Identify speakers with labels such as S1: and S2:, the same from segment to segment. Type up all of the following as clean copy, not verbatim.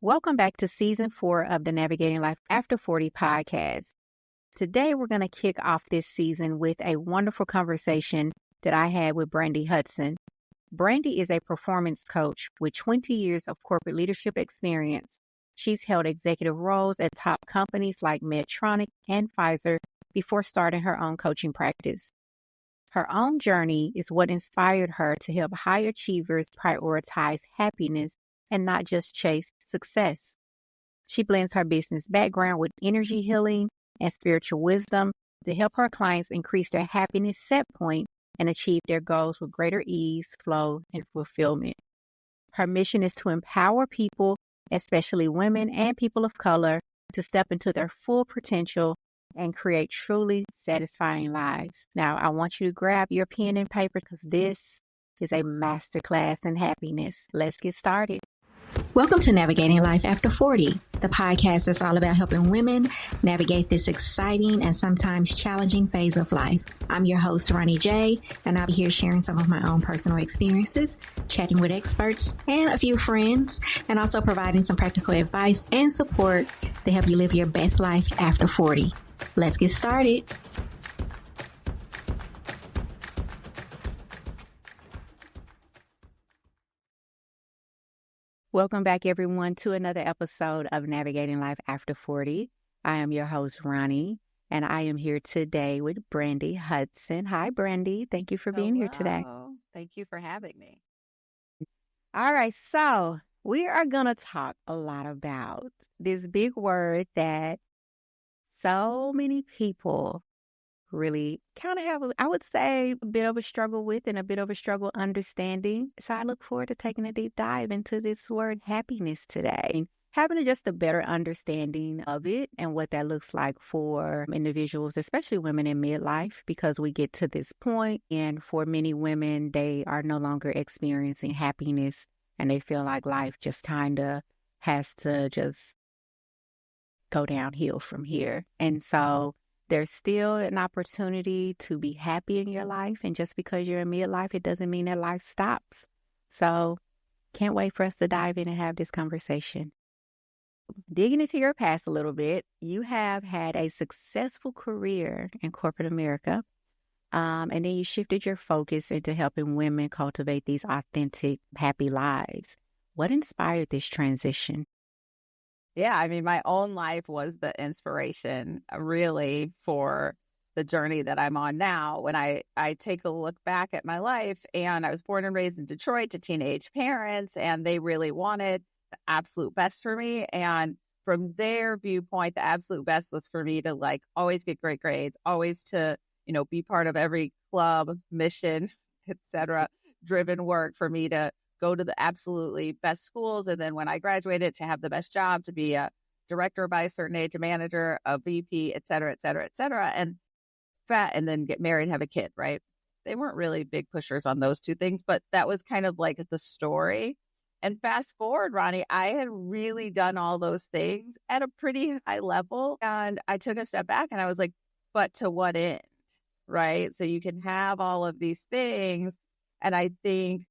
S1: Welcome back to Season 4 of the Navigating Life After 40 podcast. Today, we're going to kick off this season with a wonderful conversation that I had with Brandi Hudson. Brandi is a performance coach with 20 years of corporate leadership experience. She's held executive roles at top companies like Medtronic and Pfizer before starting her own coaching practice. Her own journey is what inspired her to help high achievers prioritize happiness and not just chase success. She blends her business background with energy healing and spiritual wisdom to help her clients increase their happiness set point and achieve their goals with greater ease, flow, and fulfillment. Her mission is to empower people, especially women and people of color, to step into their full potential and create truly satisfying lives. Now, I want you to grab your pen and paper because this is a masterclass in happiness. Let's get started. Welcome to Navigating Life After 40, the podcast that's all about helping women navigate this exciting and sometimes challenging phase of life. I'm your host, Roni J, and I'll be here sharing some of my own personal experiences, chatting with experts and a few friends, and also providing some practical advice and support to help you live your best life after 40. Let's get started. Welcome back, everyone, to another episode of Navigating Life After 40. I am your host, Roni, and I am here today with Brandi Hudson. Hi, Brandi. Thank you for being here today.
S2: Thank you for having me.
S1: All right, so we are going to talk a lot about this big word that so many people really kind of have, I would say, a bit of a struggle with and a bit of a struggle understanding. So I look forward to taking a deep dive into this word happiness today, having just a better understanding of it and what that looks like for individuals, especially women in midlife, because we get to this point and for many women, they are no longer experiencing happiness and they feel like life just kind of has to just go downhill from here. And so there's still an opportunity to be happy in your life. And just because you're in midlife, it doesn't mean that life stops. So can't wait for us to dive in and have this conversation. Digging into your past a little bit, you have had a successful career in corporate America. And then you shifted your focus into helping women cultivate these authentic, happy lives. What inspired this transition?
S2: Yeah, I mean, my own life was the inspiration really for the journey that I'm on now. When I take a look back at my life, and I was born and raised in Detroit to teenage parents, and they really wanted the absolute best for me. And from their viewpoint, the absolute best was for me to like always get great grades, always to, be part of every club, mission, etc., driven work, for me to go to the absolutely best schools. And then when I graduated, to have the best job, to be a director by a certain age, a manager, a VP, et cetera, et cetera, et cetera, and then get married and have a kid, right? They weren't really big pushers on those two things, but that was kind of like the story. And fast forward, Roni, I had really done all those things at a pretty high level. And I took a step back and I was like, but to what end, right? So you can have all of these things. And I think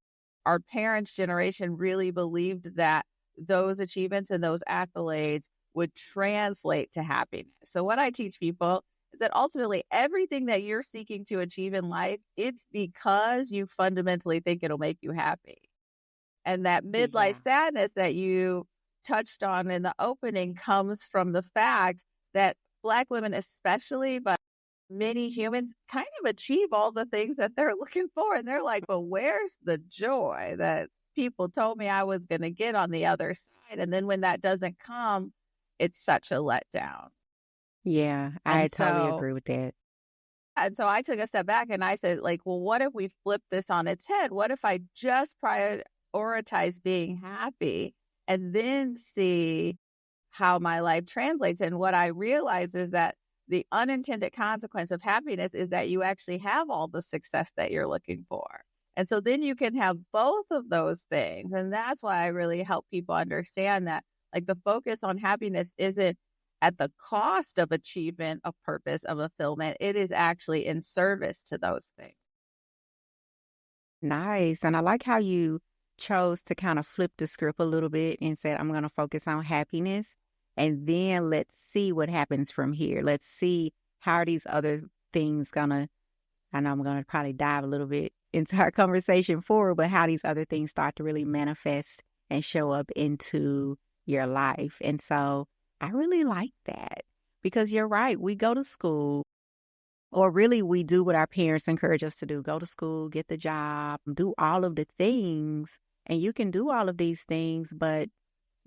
S2: our parents' generation really believed that those achievements and those accolades would translate to happiness. So what I teach people is that ultimately everything that you're seeking to achieve in life, it's because you fundamentally think it'll make you happy. And that midlife sadness that you touched on in the opening comes from the fact that Black women especially, but many humans kind of achieve all the things that they're looking for. And they're like, well, where's the joy that people told me I was going to get on the other side? And then when that doesn't come, it's such a letdown.
S1: Yeah, I totally agree with that.
S2: And so I took a step back and I said, like, well, what if we flip this on its head? What if I just prioritize being happy and then see how my life translates? And what I realized is that the unintended consequence of happiness is that you actually have all the success that you're looking for. And so then you can have both of those things. And that's why I really help people understand that, like, the focus on happiness isn't at the cost of achievement, of purpose, of fulfillment. It is actually in service to those things.
S1: Nice. And I like how you chose to kind of flip the script a little bit and said, I'm going to focus on happiness. And then let's see what happens from here. Let's see how are these other things going to, I know I'm going to probably dive a little bit into our conversation forward, but how these other things start to really manifest and show up into your life. And so I really like that because you're right. We go to school, or really we do what our parents encourage us to do. Go to school, get the job, do all of the things. And you can do all of these things, but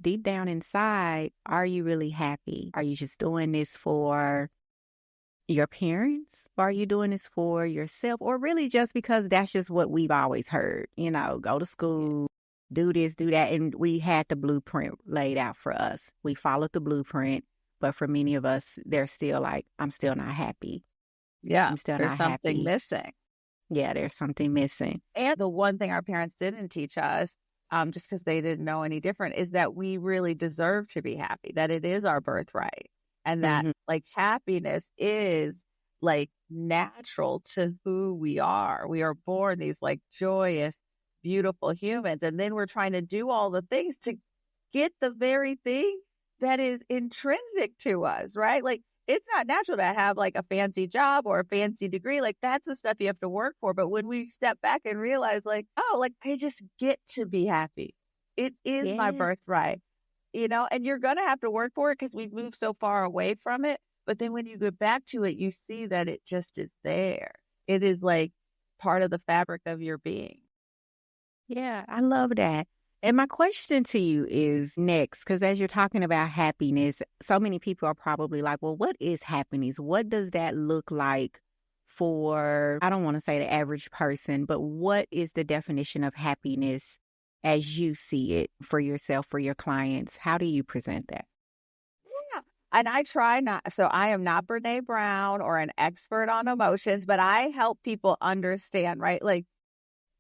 S1: deep down inside, are you really happy? Are you just doing this for your parents? Or are you doing this for yourself? Or really just because that's just what we've always heard, go to school, do this, do that. And we had the blueprint laid out for us. We followed the blueprint. But for many of us, they're still like, I'm still not happy.
S2: Yeah,
S1: I'm still
S2: there's
S1: not
S2: something
S1: happy.
S2: missing.
S1: Yeah, there's something missing.
S2: And the one thing our parents didn't teach us, just because they didn't know any different, is that we really deserve to be happy, that it is our birthright, and that like happiness is like natural to who we are. We are born these like joyous, beautiful humans, and then we're trying to do all the things to get the very thing that is intrinsic to us, right? Like it's not natural to have like a fancy job or a fancy degree. Like that's the stuff you have to work for. But when we step back and realize like, oh, like I just get to be happy. It is my birthright, and you're going to have to work for it because we've moved so far away from it. But then when you get back to it, you see that it just is there. It is like part of the fabric of your being.
S1: Yeah, I love that. And my question to you is next, because as you're talking about happiness, so many people are probably like, well, what is happiness? What does that look like for, I don't want to say the average person, but what is the definition of happiness as you see it for yourself, for your clients? How do you present that?
S2: Yeah. And I try not, so I am not Brene Brown or an expert on emotions, but I help people understand, right? Like,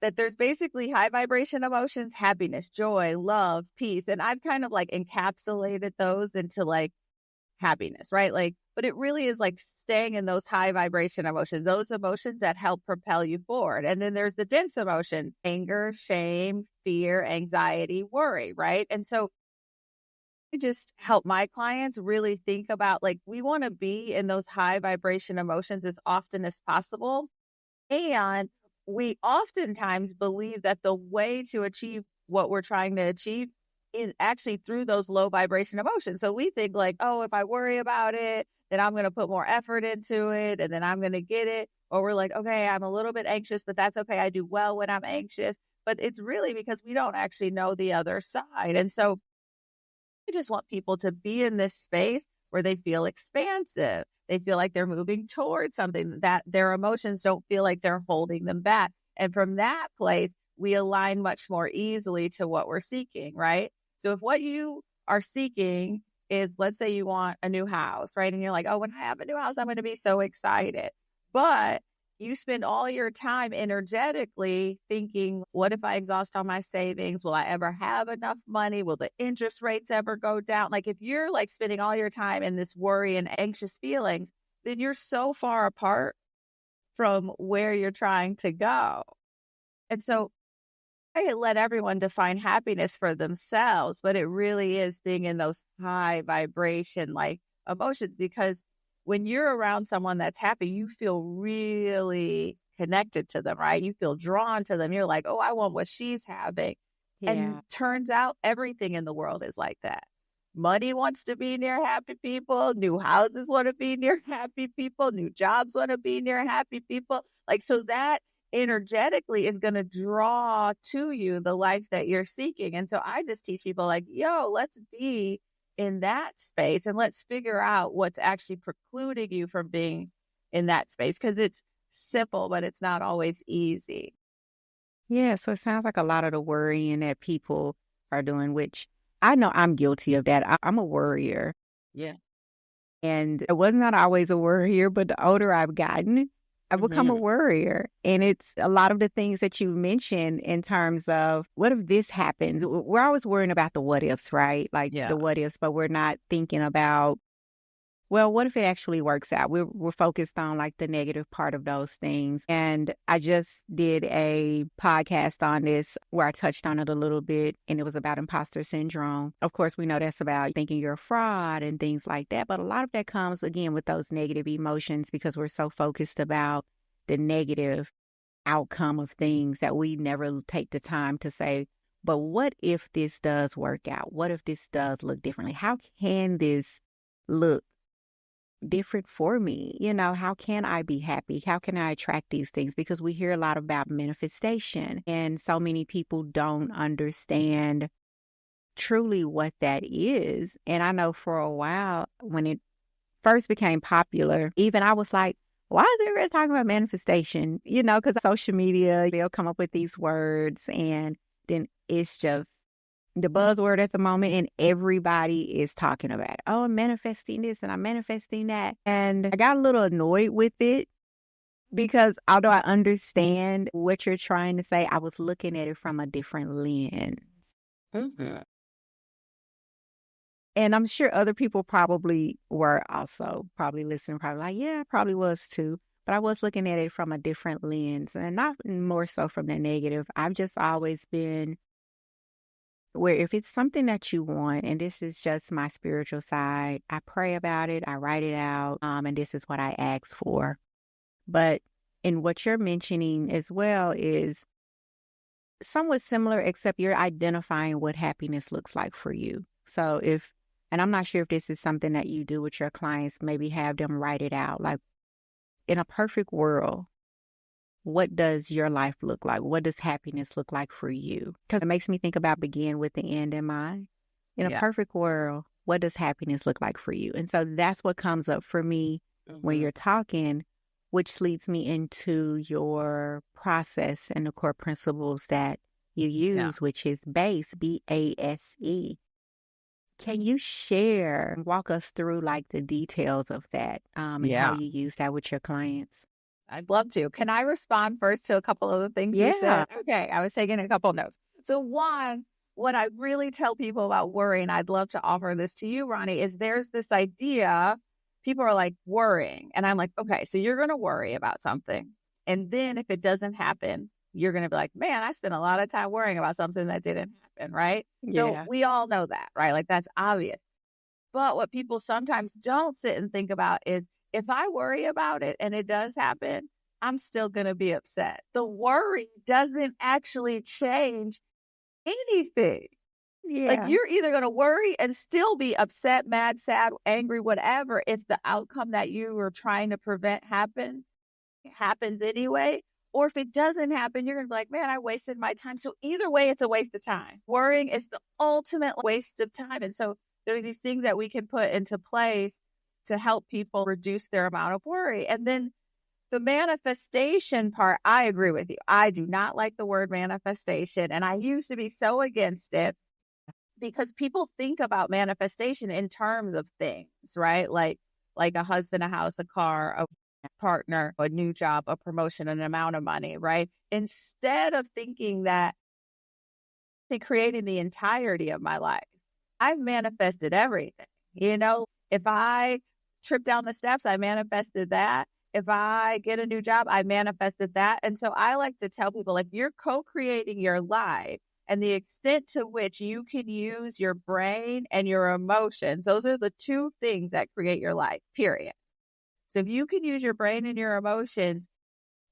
S2: that there's basically high vibration emotions, happiness, joy, love, peace. And I've kind of like encapsulated those into like happiness, right? Like, but it really is like staying in those high vibration emotions, those emotions that help propel you forward. And then there's the dense emotions, anger, shame, fear, anxiety, worry, right? And so I just help my clients really think about like, we want to be in those high vibration emotions as often as possible. And we oftentimes believe that the way to achieve what we're trying to achieve is actually through those low vibration emotions. So we think like, oh, if I worry about it, then I'm going to put more effort into it and then I'm going to get it. Or we're like, okay, I'm a little bit anxious, but that's okay. I do well when I'm anxious. But it's really because we don't actually know the other side. And so I just want people to be in this space where they feel expansive. They feel like they're moving towards something, that their emotions don't feel like they're holding them back. And from that place, we align much more easily to what we're seeking, right? So if what you are seeking is, let's say you want a new house, right? And you're like, oh, when I have a new house, I'm going to be so excited. But you spend all your time energetically thinking, what if I exhaust all my savings? Will I ever have enough money? Will the interest rates ever go down? Like if you're like spending all your time in this worry and anxious feelings, then you're so far apart from where you're trying to go. And so I let everyone define happiness for themselves, but it really is being in those high vibration like emotions, because when you're around someone that's happy, you feel really connected to them, right? You feel drawn to them. You're like, oh, I want what she's having. And turns out everything in the world is like that. Money wants to be near happy people. New houses want to be near happy people. New jobs want to be near happy people. Like, so that energetically is going to draw to you the life that you're seeking. And so I just teach people like, yo, let's be in that space and let's figure out what's actually precluding you from being in that space, because it's simple, but it's not always easy.
S1: Yeah, so it sounds like a lot of the worrying that people are doing, which I know I'm guilty of that. I'm a worrier.
S2: Yeah.
S1: And I was not always a worrier, but the older I've gotten, I've become a worrier. And it's a lot of the things that you mentioned in terms of what if this happens? We're always worrying about the what ifs, right? Like the what ifs, but we're not thinking about well, what if it actually works out? We're focused on like the negative part of those things. And I just did a podcast on this where I touched on it a little bit, and it was about imposter syndrome. Of course, we know that's about thinking you're a fraud and things like that. But a lot of that comes again with those negative emotions because we're so focused about the negative outcome of things that we never take the time to say, but what if this does work out? What if this does look differently? How can this look different for me? How can I be happy? How can I attract these things? Because we hear a lot about manifestation, and so many people don't understand truly what that is. And I know for a while when it first became popular, even I was like, why is everybody talking about manifestation? Because social media, they'll come up with these words, and then it's just the buzzword at the moment, and everybody is talking about it. Oh, I'm manifesting this and I'm manifesting that. And I got a little annoyed with it because although I understand what you're trying to say, I was looking at it from a different lens.
S2: Mm-hmm.
S1: And I'm sure other people probably were also probably listening, probably like, yeah, I probably was too. But I was looking at it from a different lens, and not more so from the negative. I've just always been where if it's something that you want, and this is just my spiritual side, I pray about it, I write it out, and this is what I ask for. But in what you're mentioning as well is somewhat similar, except you're identifying what happiness looks like for you. So and I'm not sure if this is something that you do with your clients, maybe have them write it out. Like, in a perfect world, what does your life look like? What does happiness look like for you? Because it makes me think about begin with the end in mind. In a perfect world, what does happiness look like for you? And so that's what comes up for me when you're talking, which leads me into your process and the core principles that you use, which is B.A.S.E, B-A.S.E. Can you share, walk us through like the details of that and how you use that with your clients?
S2: I'd love to. Can I respond first to a couple of the things you said? Okay, I was taking a couple notes. So one, what I really tell people about worry, and I'd love to offer this to you, Roni, is there's this idea, people are like worrying. And I'm like, okay, so you're going to worry about something. And then if it doesn't happen, you're going to be like, man, I spent a lot of time worrying about something that didn't happen, right? So we all know that, right? Like that's obvious. But what people sometimes don't sit and think about is, if I worry about it and it does happen, I'm still going to be upset. The worry doesn't actually change anything. Like you're either going to worry and still be upset, mad, sad, angry, whatever, if the outcome that you were trying to prevent happens anyway. Or if it doesn't happen, you're going to be like, man, I wasted my time. So either way, it's a waste of time. Worrying is the ultimate waste of time. And so there are these things that we can put into place to help people reduce their amount of worry. And then the manifestation part, I agree with you. I do not like the word manifestation. And I used to be so against it because people think about manifestation in terms of things, right? Like a husband, a house, a car, a partner, a new job, a promotion, an amount of money, right? Instead of thinking that creating the entirety of my life, I've manifested everything. If I trip down the steps, I manifested that. If I get a new job, I manifested that. And so I like to tell people, like, you're co-creating your life, and the extent to which you can use your brain and your emotions, those are the two things that create your life, period. So if you can use your brain and your emotions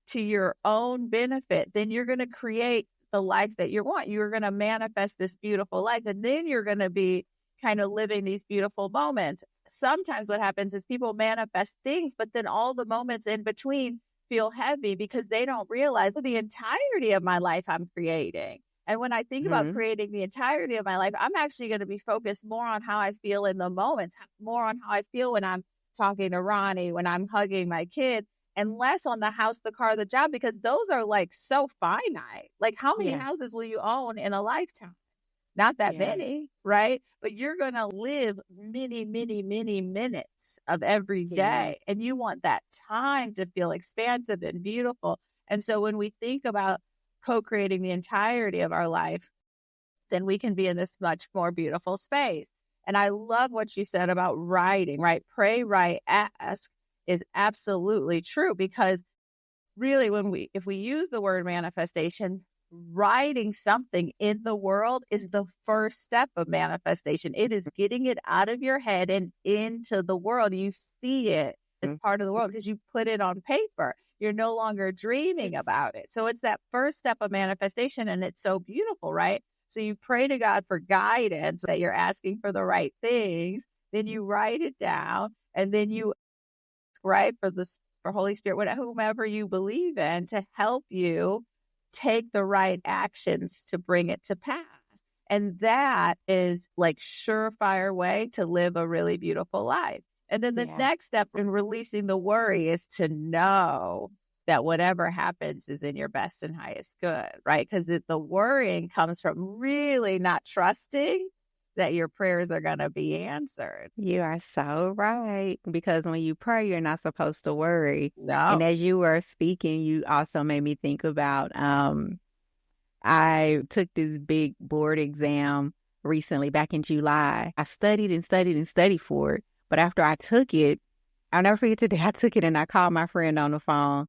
S2: to your own benefit, then you're going to create the life that you want. You're going to manifest this beautiful life, and then you're going to be kind of living these beautiful moments. Sometimes what happens is people manifest things, but then all the moments in between feel heavy because they don't realize the entirety of my life I'm creating. And when I think about creating the entirety of my life, I'm actually going to be focused more on how I feel in the moments, more on how I feel when I'm talking to Roni, when I'm hugging my kid, and less on the house, the car, the job, because those are like so finite. Like, how many houses will you own in a lifetime? Not that many, right? But you're going to live many, many, many minutes of every day. And you want that time to feel expansive and beautiful. And so when we think about co-creating the entirety of our life, then we can be in this much more beautiful space. And I love what you said about writing, right? Pray, write, ask is absolutely true, because really, if we use the word manifestation, writing something in the world is the first step of manifestation. It is getting it out of your head and into the world. You see it as part of the world because you put it on paper. You're no longer dreaming about it. So it's that first step of manifestation, and it's so beautiful, right? So you pray to God for guidance, that you're asking for the right things. Then you write it down, and then you right for Holy Spirit, whomever you believe in, to help you take the right actions to bring it to pass. And that is like surefire way to live a really beautiful life. And then the next step in releasing the worry is to know that whatever happens is in your best and highest good, right? Because the worrying comes from really not trusting that your prayers are going to be answered.
S1: You are so right. Because when you pray, you're not supposed to worry.
S2: No.
S1: And as you were speaking, you also made me think about, I took this big board exam recently back in July. I studied and studied and studied for it. But after I took it, I'll never forget today, I took it and I called my friend on the phone.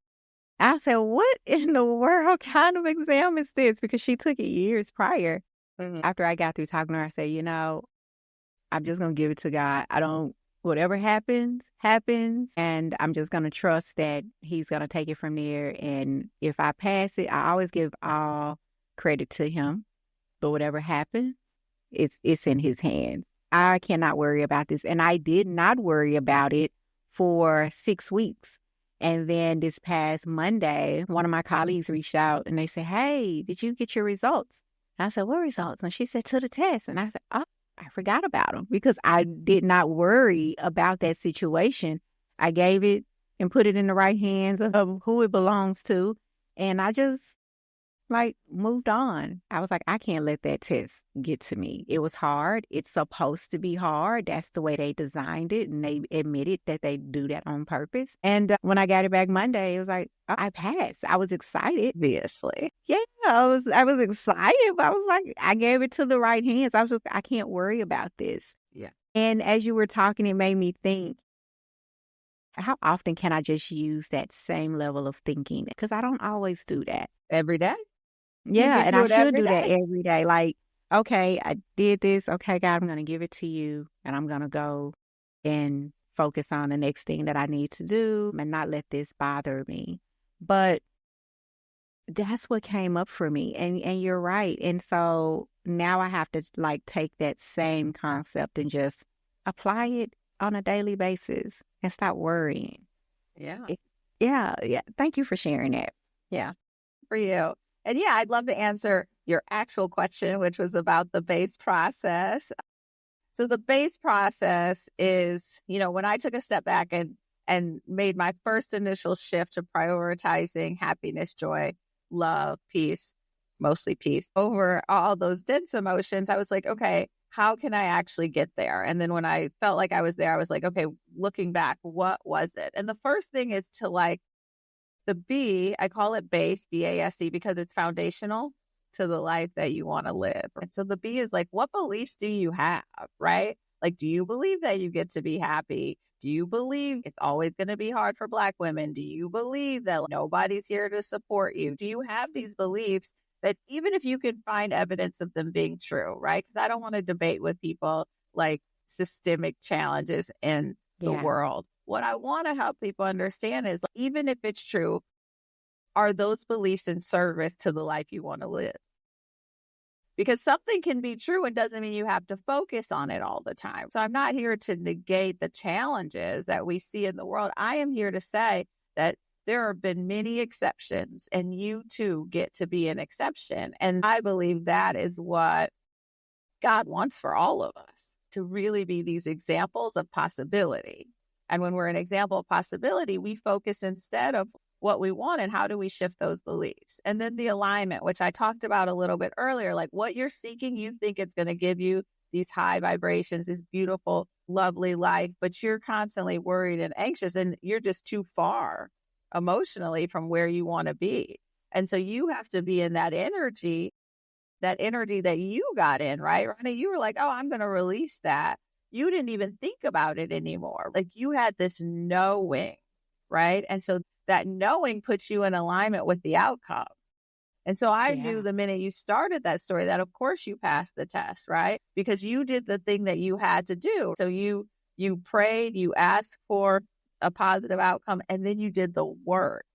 S1: I said, what in the world kind of exam is this? Because she took it years prior. After I got through talking to her, I said, I'm just going to give it to God. Whatever happens, happens. And I'm just going to trust that he's going to take it from there. And if I pass it, I always give all credit to him. But whatever happens, it's in his hands. I cannot worry about this. And I did not worry about it for 6 weeks. And then this past Monday, one of my colleagues reached out and they said, hey, did you get your results? I said, what results? And she said, to the test. And I said, oh, I forgot about them because I did not worry about that situation. I gave it and put it in the right hands of who it belongs to. And I just moved on. I was like, I can't let that test get to me. It was hard. It's supposed to be hard. That's the way they designed it. And they admitted that they do that on purpose. And when I got it back Monday, it was like, oh, I passed. I was excited.
S2: Obviously.
S1: Yeah, I was excited, but I was like, I gave it to the right hands. I was just, I can't worry about this.
S2: Yeah.
S1: And as you were talking, it made me think, how often can I just use that same level of thinking? Because I don't always do that.
S2: Every day?
S1: Yeah, and I should do that every day. Like, okay, I did this. Okay, God, I'm going to give it to you, and I'm going to go and focus on the next thing that I need to do and not let this bother me. But that's what came up for me. And you're right. And so now I have to take that same concept and just apply it on a daily basis and stop worrying.
S2: Yeah.
S1: Yeah. Thank you for sharing that.
S2: Yeah. For you. And yeah, I'd love to answer your actual question, which was about the B.A.S.E process. So the B.A.S.E process is, when I took a step back and made my first initial shift to prioritizing happiness, joy, love, peace, mostly peace, over all those dense emotions, I was like, okay, how can I actually get there? And then when I felt like I was there, I was like, okay, looking back, what was it? And the first thing is to the B, I call it B.A.S.E, B-A.S.E, because it's foundational to the life that you want to live. And so the B is what beliefs do you have, right? Do you believe that you get to be happy? Do you believe it's always going to be hard for Black women? Do you believe that nobody's here to support you? Do you have these beliefs that even if you can find evidence of them being true, right? Because I don't want to debate with people systemic challenges in the world. What I want to help people understand is even if it's true, are those beliefs in service to the life you want to live? Because something can be true and doesn't mean you have to focus on it all the time. So I'm not here to negate the challenges that we see in the world. I am here to say that there have been many exceptions and you too get to be an exception. And I believe that is what God wants for all of us, to really be these examples of possibility. And when we're an example of possibility, we focus instead of what we want and how do we shift those beliefs. And then the alignment, which I talked about a little bit earlier, what you're seeking, you think it's going to give you these high vibrations, this beautiful, lovely life, but you're constantly worried and anxious and you're just too far emotionally from where you want to be. And so you have to be in that energy that you got in, right? Roni, you were like, oh, I'm going to release that you didn't even think about it anymore. Like you had this knowing, right? And so that knowing puts you in alignment with the outcome. And so I knew
S1: Yeah.
S2: the minute you started that story that of course you passed the test, right? Because you did the thing that you had to do. So you prayed, you asked for a positive outcome, and then you did the work.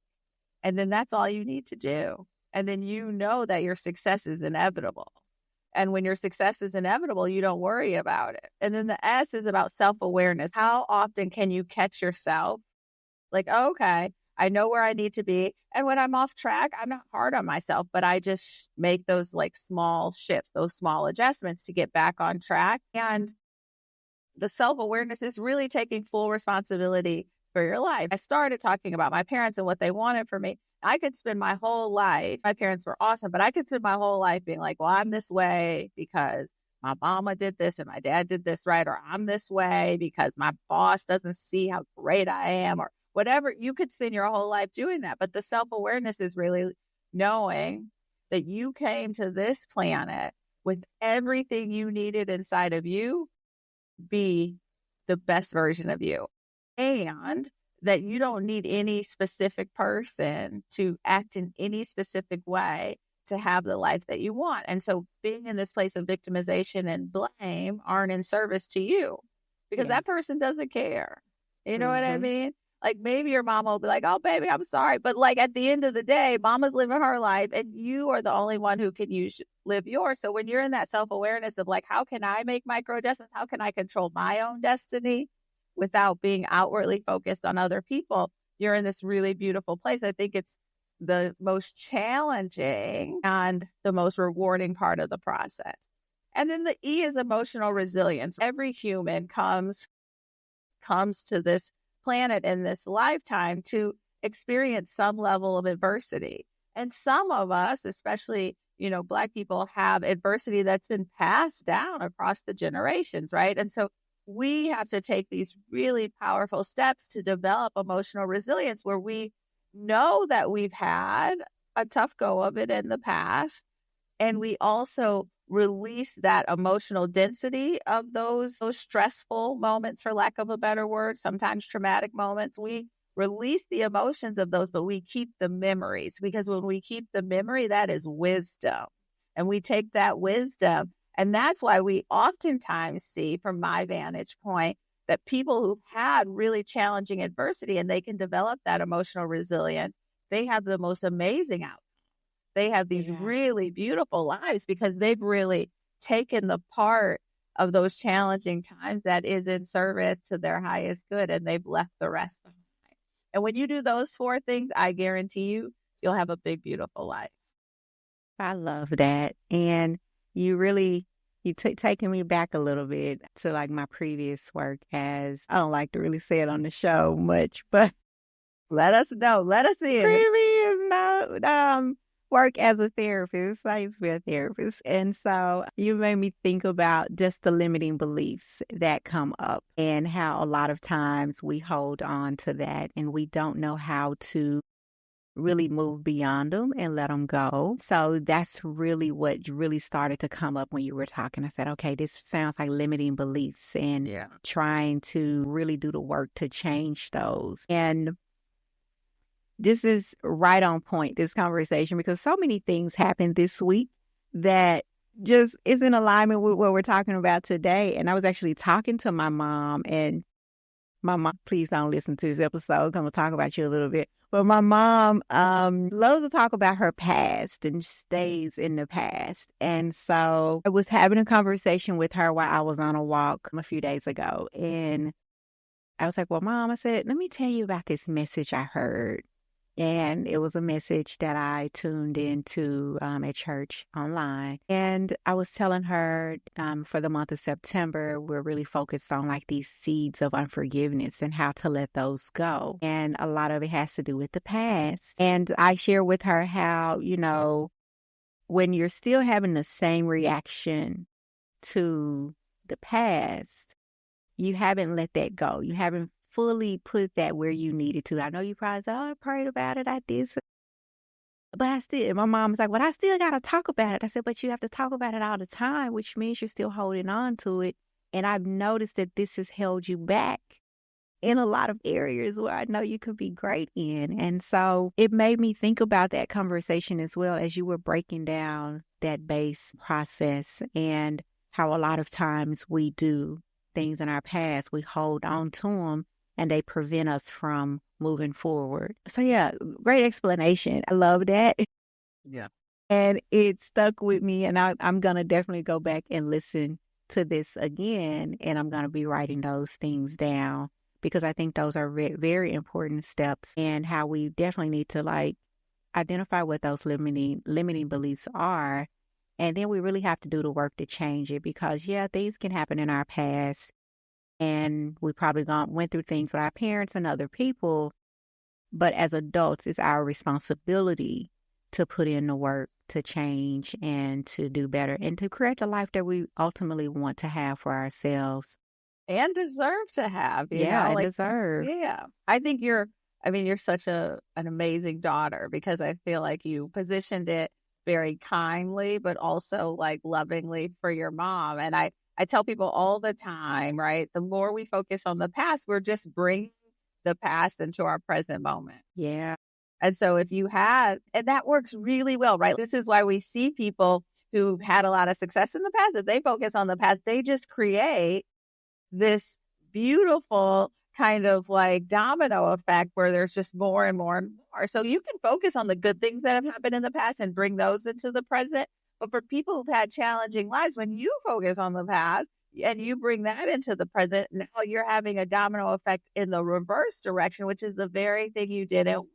S2: And then that's all you need to do. And then you know that your success is inevitable. And when your success is inevitable, you don't worry about it. And then the S is about self-awareness. How often can you catch yourself? Like, oh, okay, I know where I need to be. And when I'm off track, I'm not hard on myself, but I just make those like small shifts, those small adjustments to get back on track. And the self-awareness is really taking full responsibility for your life. I started talking about my parents and what they wanted for me. I could spend my whole life, my parents were awesome, but I could spend my whole life being like, well, I'm this way because my mama did this and my dad did this, right? Or I'm this way because my boss doesn't see how great I am, or whatever. You could spend your whole life doing that. But the self-awareness is really knowing that you came to this planet with everything you needed inside of you, be the best version of you. And that you don't need any specific person to act in any specific way to have the life that you want. And so being in this place of victimization and blame aren't in service to you because that person doesn't care. You know what I mean? Like maybe your mama will be like, oh, baby, I'm sorry. But like at the end of the day, mama's living her life and you are the only one who can live yours. So when you're in that self-awareness of like, how can I make micro adjustments? How can I control my own destiny without being outwardly focused on other people? You're in this really beautiful place. I think it's the most challenging and the most rewarding part of the process. And then the E is emotional resilience. Every human comes to this planet in this lifetime to experience some level of adversity. And some of us, especially, Black people, have adversity that's been passed down across the generations, right? And so we have to take these really powerful steps to develop emotional resilience where we know that we've had a tough go of it in the past. And we also release that emotional density of those stressful moments, for lack of a better word, sometimes traumatic moments. We release the emotions of those, but we keep the memories, because when we keep the memory, that is wisdom. And we take that wisdom. And that's why we oftentimes see, from my vantage point, that people who've had really challenging adversity and they can develop that emotional resilience, they have the most amazing outcomes. They have these really beautiful lives because they've really taken the part of those challenging times that is in service to their highest good, and they've left the rest behind. And when you do those 4 things, I guarantee you'll have a big, beautiful life.
S1: I love that. And you taking me back a little bit to like my previous work, as I don't like to really say it on the show much, but
S2: let us know. Let us in.
S1: Previous work as a therapist. I used to be a therapist. And so you made me think about just the limiting beliefs that come up and how a lot of times we hold on to that and we don't know how to really move beyond them and let them go. So that's really what really started to come up when you were talking. I said, okay, this sounds like limiting beliefs and trying to really do the work to change those. And this is right on point, this conversation, because so many things happened this week that just is in alignment with what we're talking about today. And I was actually talking to my mom, and my mom, please don't listen to this episode. I'm going to talk about you a little bit. But my mom loves to talk about her past and stays in the past. And so I was having a conversation with her while I was on a walk a few days ago. And I was like, well, Mom, I said, let me tell you about this message I heard. And it was a message that I tuned into at church online. And I was telling her for the month of September, we're really focused on like these seeds of unforgiveness and how to let those go. And a lot of it has to do with the past. And I share with her how, when you're still having the same reaction to the past, you haven't let that go. You haven't fully put that where you needed to. I know you probably said, oh, I prayed about it, I did. But my mom was like, well, I still got to talk about it. I said, but you have to talk about it all the time, which means you're still holding on to it And I've noticed that this has held you back in a lot of areas where I know you could be great in. And so it made me think about that conversation as well as you were breaking down that B.A.S.E process and how a lot of times we do things in our past, we hold on to them and they prevent us from moving forward. So yeah, great explanation. I love that.
S2: Yeah.
S1: And it stuck with me. And I'm going to definitely go back and listen to this again. And I'm going to be writing those things down because I think those are very important steps and how we definitely need to like identify what those limiting beliefs are. And then we really have to do the work to change it because, yeah, things can happen in our past. And we probably went through things with our parents and other people. But as adults, it's our responsibility to put in the work to change and to do better and to create the life that we ultimately want to have for ourselves.
S2: And deserve to have,
S1: Yeah, and
S2: like,
S1: deserve.
S2: yeah. I think you're such an amazing daughter because I feel like you positioned it very kindly, but also like lovingly for your mom. And I tell people all the time, right? The more we focus on the past, we're just bringing the past into our present moment.
S1: Yeah.
S2: And so and that works really well, right? This is why we see people who've had a lot of success in the past. If they focus on the past, they just create this beautiful kind of like domino effect where there's just more and more and more. So you can focus on the good things that have happened in the past and bring those into the present. But for people who've had challenging lives, when you focus on the past and you bring that into the present, now you're having a domino effect in the reverse direction, which is the very thing you didn't want.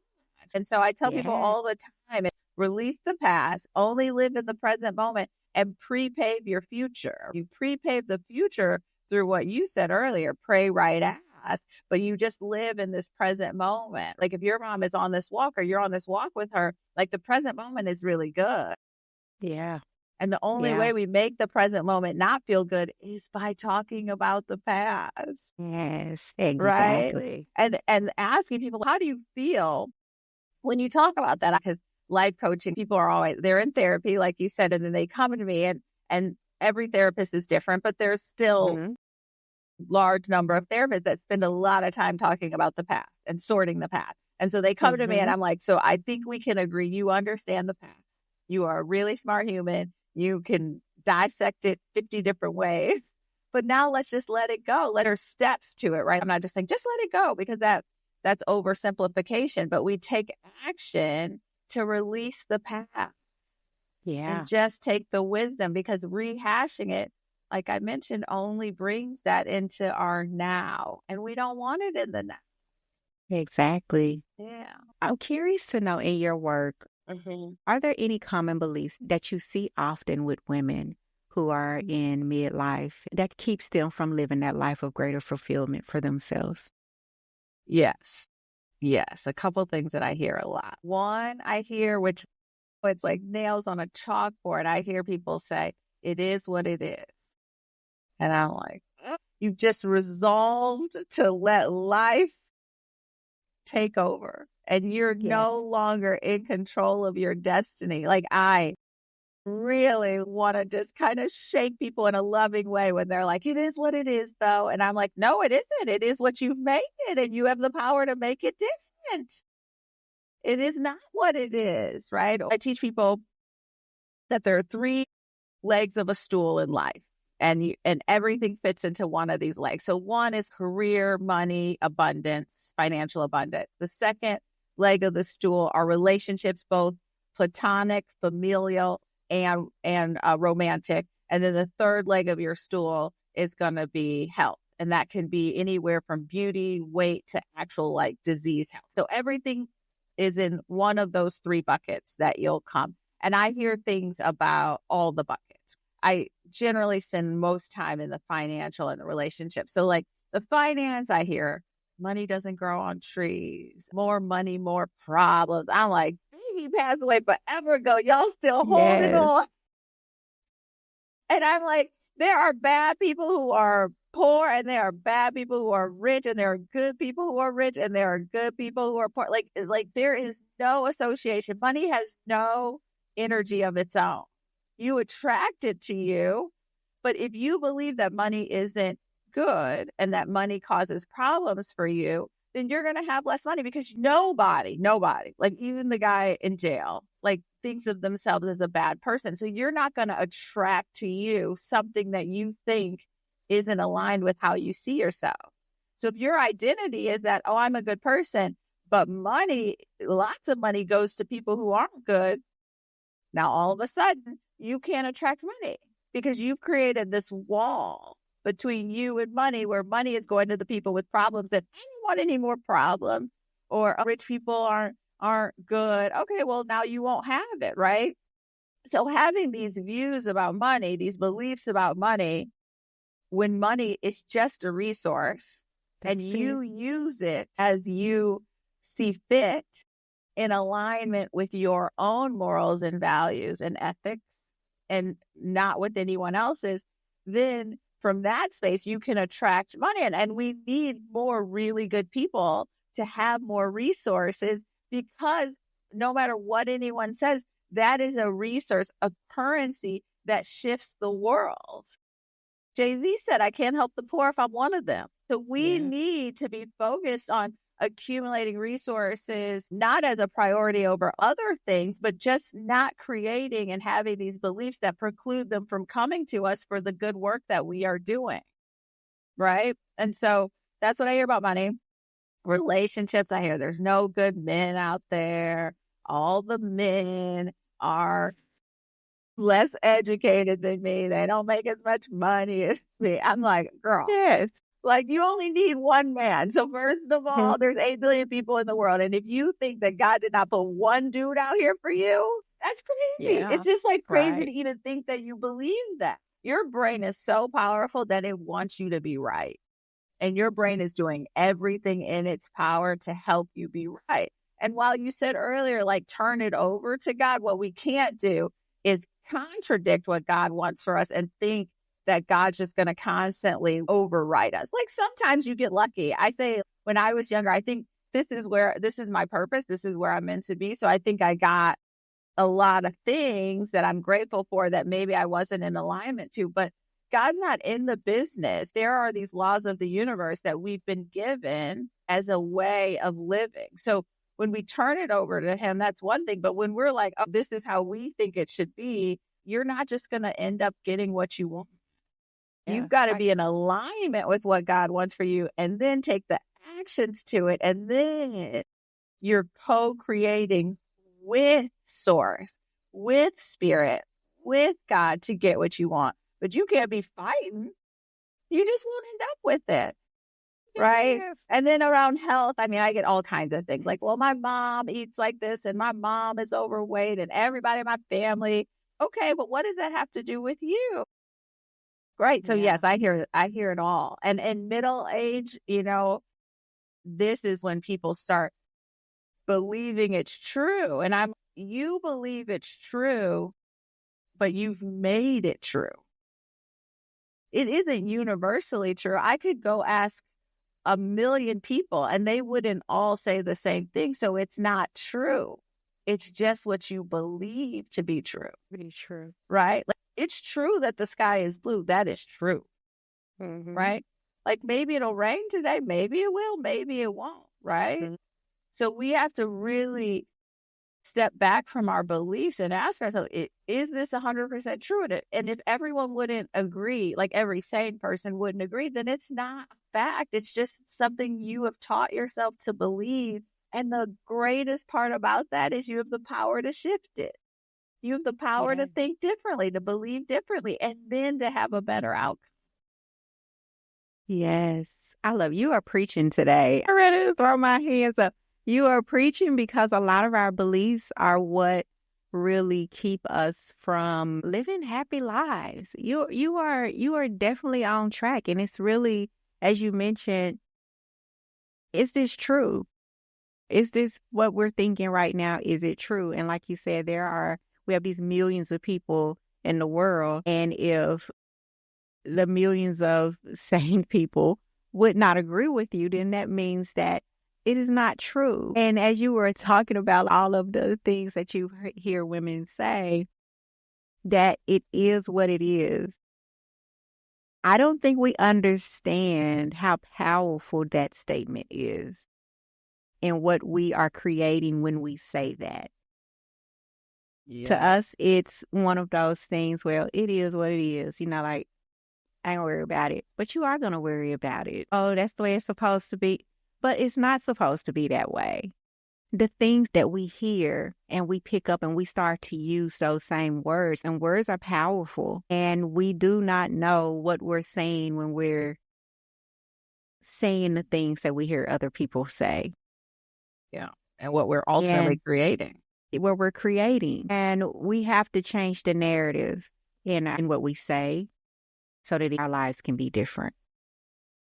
S2: And so I tell people
S1: Yeah.
S2: all the time, release the past, only live in the present moment and pre-pave your future. You pre-pave the future through what you said earlier, pray, write, ask, but you just live in this present moment. Like if your mom is on this walk or you're on this walk with her, like the present moment is really good.
S1: Yeah.
S2: And the only
S1: Yeah.
S2: way we make the present moment not feel good is by talking about the past,
S1: Yes,
S2: right?
S1: exactly.
S2: And asking people, how do you feel when you talk about that? Because life coaching, people are always, they're in therapy, like you said, and then they come to me and every therapist is different, but there's still
S1: Mhm.
S2: large number of therapists that spend a lot of time talking about the past and sorting the past. And so they come to me and
S1: Mhm.
S2: I'm like, so I think we can agree you understand the past. You are a really smart human. You can dissect it 50 different ways. But now let's just let it go. Let her steps to it, right? I'm not just saying just let it go because that's oversimplification, but we take action to release the past and
S1: Yeah.
S2: just take the wisdom because rehashing it, like I mentioned, only brings that into our now. And we don't want it in the now.
S1: Exactly.
S2: Yeah.
S1: I'm curious to know in your work,
S2: hmm
S1: are there any common beliefs that you see often with women who are in midlife that keeps them from living that life of greater fulfillment for themselves?
S2: Yes. Yes. A couple things that I hear a lot. One, I hear, which it's like nails on a chalkboard. I hear people say, it is what it is. And I'm like, you've just resolved to let life take over and you're no
S1: Yes.
S2: longer in control of your destiny. Like I really want to just kind of shake people in a loving way when they're like, it is what it is though. And I'm like, no, it isn't. It is what you've made it and you have the power to make it different. It is not what it is, right? I teach people that there are three legs of a stool in life and everything fits into one of these legs. So one is career, money, abundance, financial abundance. The second leg of the stool are relationships, both platonic, familial, and romantic. And then the third leg of your stool is going to be health. And that can be anywhere from beauty, weight to actual like disease health. So everything is in one of those three buckets that you'll come. And I hear things about all the buckets. I generally spend most time in the financial and the relationship. So like the finance, I hear money doesn't grow on trees, more money, more problems. I'm like, baby passed away forever ago. Y'all still holding
S1: Yes.
S2: on. And I'm like, there are bad people who are poor and there are bad people who are rich and there are good people who are rich and there are good people who are poor. Like there is no association. Money has no energy of its own. You attract it to you, But if you believe that money isn't good and that money causes problems for you, then you're going to have less money because nobody, like even the guy in jail, like thinks of themselves as a bad person. So you're not going to attract to you something that you think isn't aligned with how you see yourself. So if your identity is that, oh, I'm a good person, but money, lots of money goes to people who aren't good. Now, all of a sudden, you can't attract money because you've created this wall between you and money, where money is going to the people with problems, and I don't want any more problems, or rich people aren't good. Okay, well, now you won't have it, right? So having these views about money, these beliefs about money, when money is just a resource and you use it as you see fit, in alignment with your own morals and values and ethics and not with anyone else's, then from that space, you can attract money. And we need more really good people to have more resources, because no matter what anyone says, that is a resource, a currency that shifts the world. Jay-Z said, I can't help the poor if I'm one of them. So we need to be focused on accumulating resources, not as a priority over other things, but just not creating and having these beliefs that preclude them from coming to us for the good work that we are doing. Right. And so that's what I hear about money. Relationships, I hear there's no good men out there. All the men are less educated than me. They don't make as much money as me. I'm like, girl,
S1: Yes.
S2: like you only need one man. So first of all, there's 8 billion people in the world. And if you think that God did not put one dude out here for you, that's crazy.
S1: Yeah,
S2: it's just like crazy
S1: right.
S2: to even think that you believe that. Your brain is so powerful that it wants you to be right. And your brain is doing everything in its power to help you be right. And while you said earlier, like turn it over to God, what we can't do is contradict what God wants for us and think that God's just going to constantly override us. Like sometimes you get lucky. I say when I was younger, I think this is my purpose. This is where I'm meant to be. So I think I got a lot of things that I'm grateful for that maybe I wasn't in alignment to, but God's not in the business. There are these laws of the universe that we've been given as a way of living. So when we turn it over to him, that's one thing. But when we're like, oh, this is how we think it should be, you're not just going to end up getting what you want. You've got to be in alignment with what God wants for you and then take the actions to it. And then you're co-creating with source, with spirit, with God to get what you want. But you can't be fighting. You just won't end up with it. Right.
S1: Yes.
S2: And then around health, I mean, I get all kinds of things like, well, my mom eats like this and my mom is overweight and everybody in my family. Okay, but what does that have to do with you? Right. So yes, I hear it all. And in middle age, this is when people start believing it's true. And you believe it's true, but you've made it true. It isn't universally true. I could go ask 1 million people and they wouldn't all say the same thing. So it's not true. It's just what you believe to be true.
S1: Be true.
S2: Right? Like, it's true that the sky is blue. That is true.
S1: Mm-hmm.
S2: Right? Like maybe it'll rain today. Maybe it will. Maybe it won't. Right?
S1: Mm-hmm.
S2: So we have to really step back from our beliefs and ask ourselves, is this 100% true? And if everyone wouldn't agree, like every sane person wouldn't agree, then it's not a fact. It's just something you have taught yourself to believe. And the greatest part about that is you have the power to shift it. You have the power to think differently, to believe differently, and then to have a better outcome.
S1: Yes. I love you are preaching today. I'm ready to throw my hands up. You are preaching because a lot of our beliefs are what really keep us from living happy lives. You are definitely on track. And it's really, as you mentioned, is this true? Is this what we're thinking right now? Is it true? And like you said, we have these millions of people in the world. And if the millions of sane people would not agree with you, then that means that it is not true. And as you were talking about all of the things that you hear women say, that it is what it is. I don't think we understand how powerful that statement is and what we are creating when we say that. To
S2: Yeah.
S1: us, it's one of those things, well, it is what it is. Like, I ain't worry about it. But you are going to worry about it. Oh, that's the way it's supposed to be. But it's not supposed to be that way. The things that we hear and we pick up and we start to use those same words, and words are powerful. And we do not know what we're saying when we're saying the things that we hear other people say.
S2: Yeah. And what we're ultimately
S1: And
S2: creating.
S1: what we're creating. And we have to change the narrative in what we say so that our lives can be different.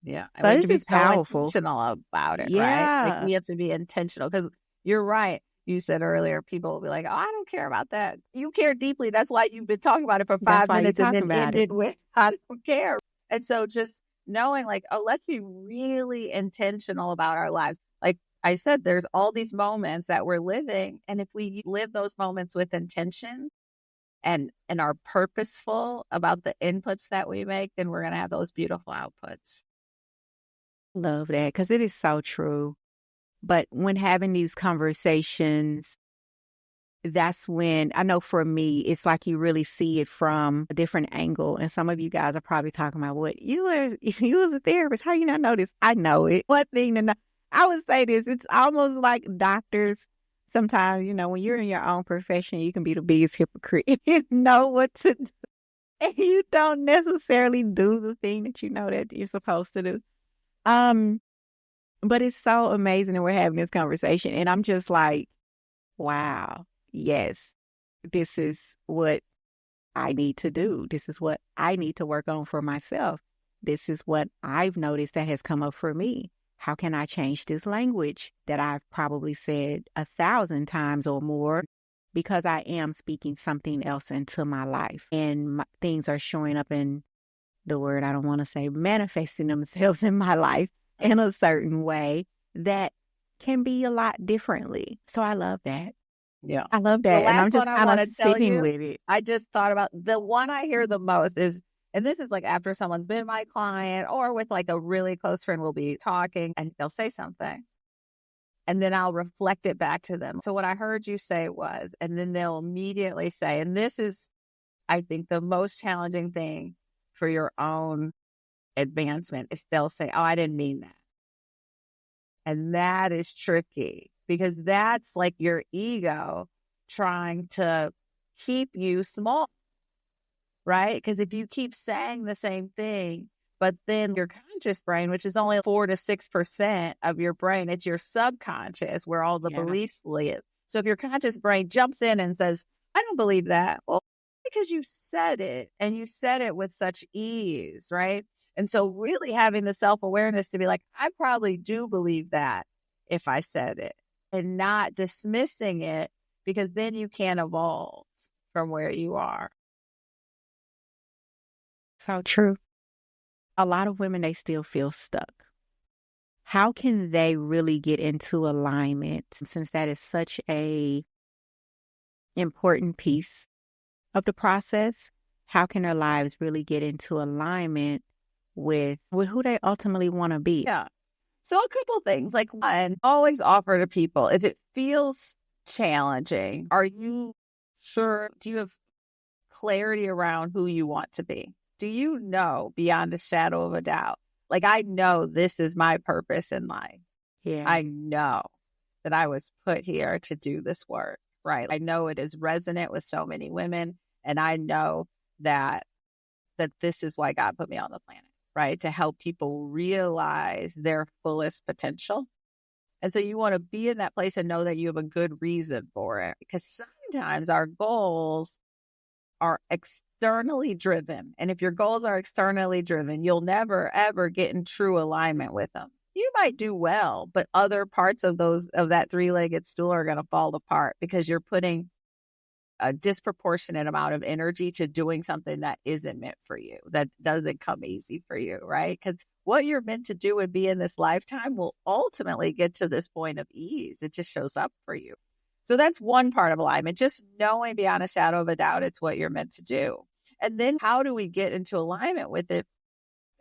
S2: Yeah. And
S1: So
S2: we have to
S1: this
S2: be
S1: is
S2: so
S1: powerful.
S2: intentional about it, right? Like
S1: Yeah,
S2: we have to be intentional because you're right. You said earlier, people will be like, oh, I don't care about that. You care deeply. That's why you've been talking about it for
S1: that's
S2: 5
S1: why you're
S2: minutes and
S1: talking
S2: then
S1: about it.
S2: ended with, I don't care. And so just knowing like, oh, let's be really intentional about our lives. Like I said, there's all these moments that we're living. And if we live those moments with intention and are purposeful about the inputs that we make, then we're going to have those beautiful outputs.
S1: Love that because it is so true. But when having these conversations, that's when I know for me, it's like you really see it from a different angle. And some of you guys are probably talking about what you as a therapist, how you not know this? I know it. One thing to know, I would say this, it's almost like doctors. Sometimes, when you're in your own profession, you can be the biggest hypocrite. You know what to do. And you don't necessarily do the thing that you know that you're supposed to do. Um, but it's so amazing that we're having this conversation. And I'm just like, wow, yes, this is what I need to do. This is what I need to work on for myself. This is what I've noticed that has come up for me. How can I change this language that I've probably said 1,000 times or more because I am speaking something else into my life and things are showing up in the word I don't want to say, manifesting themselves in my life in a certain way that can be a lot differently. So I love that.
S2: Yeah.
S1: I love
S2: The
S1: that. And I'm
S2: last one
S1: just
S2: I
S1: kind
S2: want
S1: of
S2: to tell
S1: sitting
S2: you,
S1: with it.
S2: I just thought about the one I hear the most is, and this is like after someone's been my client or with like a really close friend, we'll be talking and they'll say something and then I'll reflect it back to them. So what I heard you say was, and then they'll immediately say, and this is, I think, the most challenging thing for your own advancement is they'll say, oh, I didn't mean that. And that is tricky because that's like your ego trying to keep you small, right? Because if you keep saying the same thing, but then your conscious brain, which is only 4 to 6% of your brain, it's your subconscious where all the
S1: Yeah.
S2: beliefs live. So if your conscious brain jumps in and says, I don't believe that, well, because you said it and you said it with such ease, right? And so really having the self-awareness to be like, I probably do believe that if I said it and not dismissing it because then you can't evolve from where you are.
S1: So true. A lot of women, they still feel stuck. How can they really get into alignment since that is such a important piece of the process? How can their lives really get into alignment with who they ultimately want to be?
S2: Yeah. So a couple things, like one, always offer to people if it feels challenging, are you sure? Do you have clarity around who you want to be? Do you know beyond a shadow of a doubt? Like, I know this is my purpose in life.
S1: Yeah.
S2: I know that I was put here to do this work, right? I know it is resonant with so many women, and I know that this is why God put me on the planet, right? To help people realize their fullest potential. And so you want to be in that place and know that you have a good reason for it, because sometimes our goals are externally driven. And if your goals are externally driven, you'll never, ever get in true alignment with them. You might do well, but other parts of that three-legged stool are going to fall apart because you're putting a disproportionate amount of energy to doing something that isn't meant for you, that doesn't come easy for you, right? Because what you're meant to do and be in this lifetime will ultimately get to this point of ease. It just shows up for you. So that's one part of alignment, just knowing beyond a shadow of a doubt it's what you're meant to do. And then how do we get into alignment with it?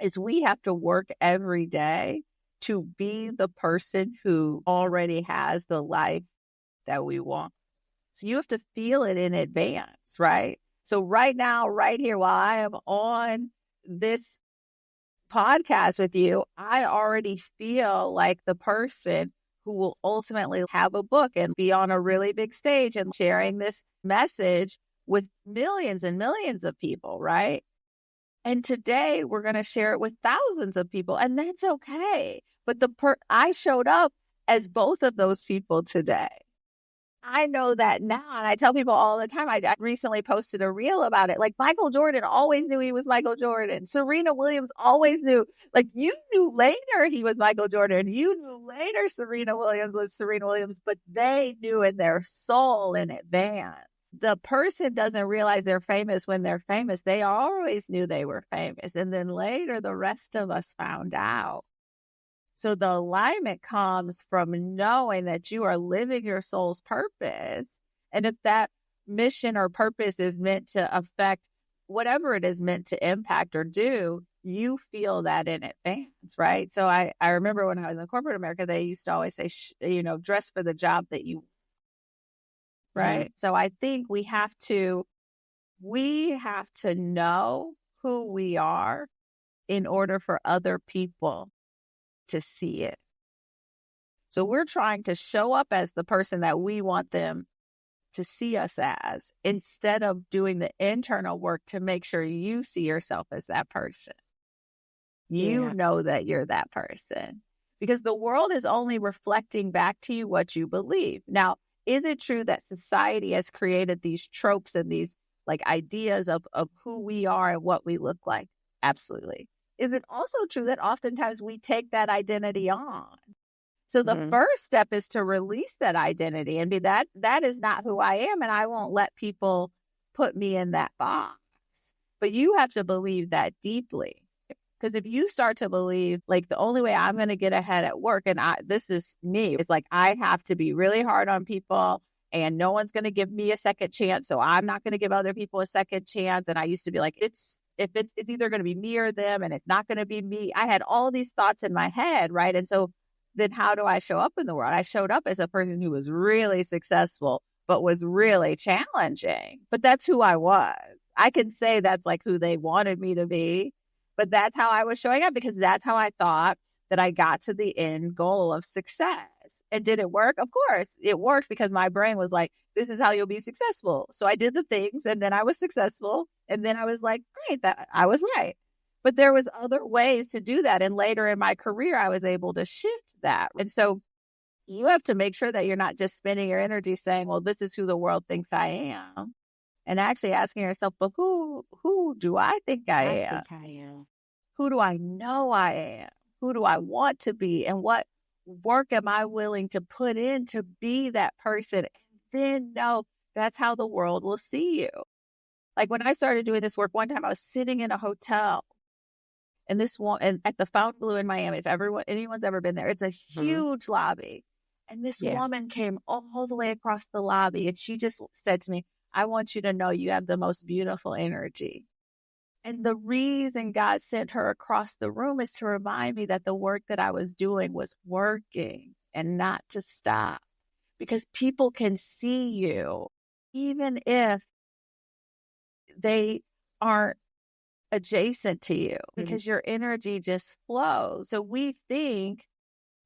S2: is we have to work every day to be the person who already has the life that we want. So you have to feel it in advance, right? So right now, right here, while I am on this podcast with you, I already feel like the person who will ultimately have a book and be on a really big stage and sharing this message with millions and millions of people, right? And today we're going to share it with thousands of people, and that's okay. But I showed up as both of those people today. I know that now, and I tell people all the time. I recently posted a reel about it. Like, Michael Jordan always knew he was Michael Jordan. Serena Williams always knew. Like, you knew later he was Michael Jordan. You knew later Serena Williams was Serena Williams, but they knew in their soul in advance. The person doesn't realize they're famous when they're famous. They always knew they were famous. And then later, the rest of us found out. So the alignment comes from knowing that you are living your soul's purpose. And if that mission or purpose is meant to affect whatever it is meant to impact or do, you feel that in advance, right? So I remember when I was in corporate America, they used to always say, dress for the job that you, right? So I think we have to know who we are in order for other people to see it. So we're trying to show up as the person that we want them to see us as, instead of doing the internal work to make sure you see yourself as that person. You know that you're that person, because the world is only reflecting back to you what you believe. Now, is it true that society has created these tropes and these like ideas of who we are and what we look like? Absolutely. Is it also true that oftentimes we take that identity on? So the first step is to release that identity and be that is not who I am, and I won't let people put me in that box. But you have to believe that deeply. Because if you start to believe, like, the only way I'm going to get ahead at work, and this is me, it's like I have to be really hard on people and no one's going to give me a second chance. So I'm not going to give other people a second chance. And I used to be like, it's either going to be me or them, and it's not going to be me. I had all these thoughts in my head, right? And so then how do I show up in the world? I showed up as a person who was really successful, but was really challenging. But that's who I was. I can say that's like who they wanted me to be, but that's how I was showing up, because that's how I thought that I got to the end goal of success. And did it work? Of course, it worked, because my brain was like, this is how you'll be successful. So I did the things, and then I was successful. And then I was like, great, that I was right. But there was other ways to do that. And later in my career, I was able to shift that. And so you have to make sure that you're not just spending your energy saying, well, this is who the world thinks I am. And actually asking yourself, but who do I think I am? Who do I know I am? Who do I want to be? And what work am I willing to put in to be that person? And then know that's how the world will see you. Like, when I started doing this work, one time I was sitting in a hotel, and this one, and at the Fontainebleau in Miami, if anyone's ever been there, it's a huge lobby. And this woman came all the way across the lobby, and she just said to me, I want you to know you have the most beautiful energy. And the reason God sent her across the room is to remind me that the work that I was doing was working, and not to stop. Because people can see you, even if they aren't adjacent to you, because your energy just flows. So we think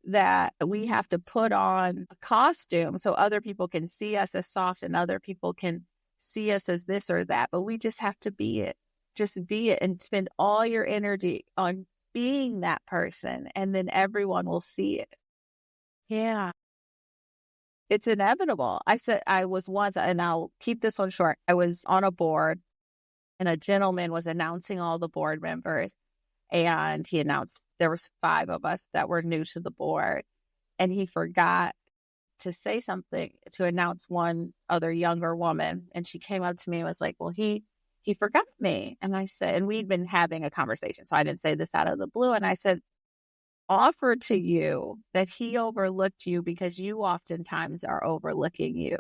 S2: that we have to put on a costume so other people can see us as soft and other people can see us as this or that, but we just have to be it. Just be it, and spend all your energy on being that person, and then everyone will see it. Yeah. It's inevitable. I was once, and I'll keep this one short. I was on a board, and a gentleman was announcing all the board members, and he announced there was 5 of us that were new to the board, and he forgot to say something to announce one other younger woman. And she came up to me and was like, well, he forgot me. And I said, and we'd been having a conversation, so I didn't say this out of the blue. And I said, offer to you that he overlooked you because you oftentimes are overlooking you.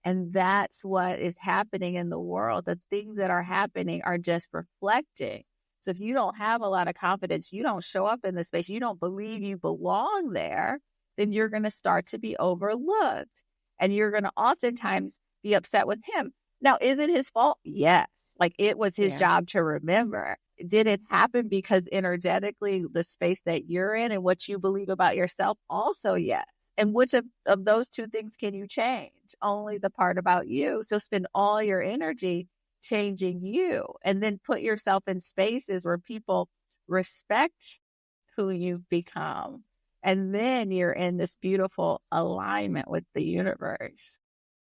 S2: And that's what is happening in the world. The things that are happening are just reflecting. So if you don't have a lot of confidence, you don't show up in the space, you don't believe you belong there, then you're going to start to be overlooked. And you're going to oftentimes be upset with him. Now, is it his fault? Yes. Like it was his job to remember. Did it happen because energetically the space that you're in and what you believe about yourself? Also, yes. And which of those two things can you change? Only the part about you. So spend all your energy changing you, and then put yourself in spaces where people respect who you've become. And then you're in this beautiful alignment with the universe,